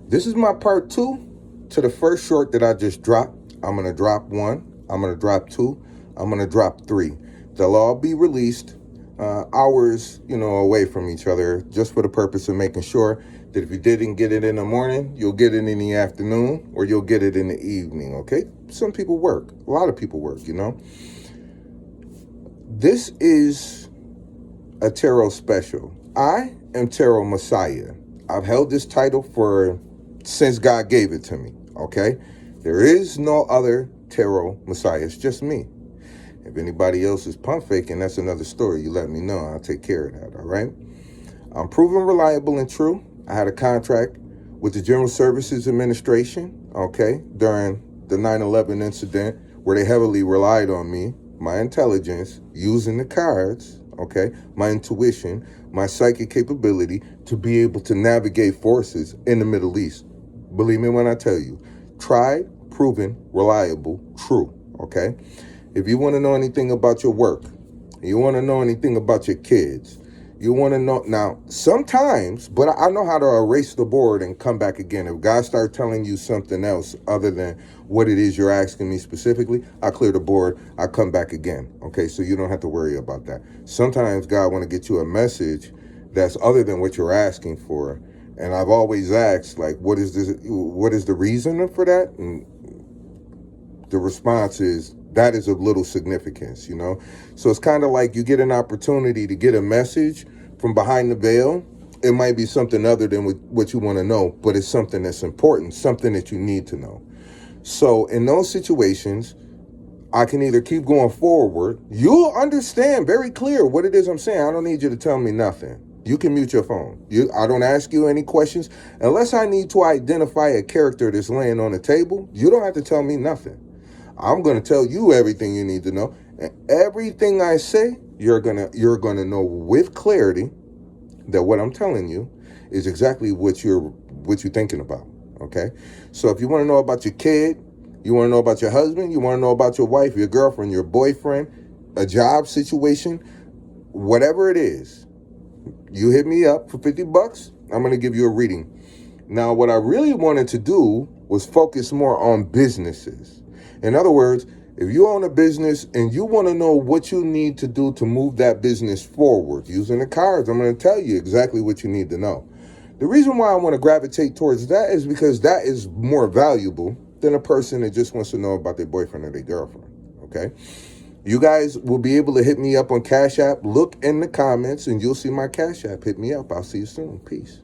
This is my part two to the first short that I just dropped. I'm going to drop one. I'm going to drop two. I'm going to drop three. They'll all be released hours, away from each other, just for the purpose of making sure that if you didn't get it in the morning, you'll get it in the afternoon, or you'll get it in the evening, okay? Some people work. A lot of people work. This is a tarot special. I am Tarot Messiah. I've held this title since God gave it to me, okay? There is no other Tarot Messiah. It's just me. If anybody else is pump faking, that's another story. You let me know. I'll take care of that, all right? I'm proven reliable and true. I had a contract with the General Services Administration, okay, during the 9/11 incident, where they heavily relied on me, my intelligence, using the cards, okay, my intuition, my psychic capability to be able to navigate forces in the Middle East. Believe me when I tell you, tried, proven, reliable, true, okay? If you want to know anything about your work, you want to know anything about your kids, you want to know, now, sometimes, but I know how to erase the board and come back again. If God starts telling you something else other than what it is you're asking me specifically, I clear the board, I come back again, okay? So you don't have to worry about that. Sometimes God want to get you a message that's other than what you're asking for. And I've always asked, like, what is the reason for that? And the response is, that is of little significance, So it's kind of like you get an opportunity to get a message from behind the veil. It might be something other than what you want to know, but it's something that's important, something that you need to know. So in those situations, I can either keep going forward. You'll understand very clear what it is I'm saying. I don't need you to tell me nothing. You can mute your phone. I don't ask you any questions. Unless I need to identify a character that's laying on the table, you don't have to tell me nothing. I'm going to tell you everything you need to know. And everything I say, you're going to know with clarity that what I'm telling you is exactly what you're thinking about, okay? So if you want to know about your kid, you want to know about your husband, you want to know about your wife, your girlfriend, your boyfriend, a job situation, whatever it is, you hit me up for $50. I'm going to give you a reading. Now, what I really wanted to do was focus more on businesses. In other words, if you own a business and you want to know what you need to do to move that business forward, using the cards, I'm going to tell you exactly what you need to know. The reason why I want to gravitate towards that is because that is more valuable than a person that just wants to know about their boyfriend or their girlfriend, okay? You guys will be able to hit me up on Cash App. Look in the comments and you'll see my Cash App. Hit me up. I'll see you soon. Peace.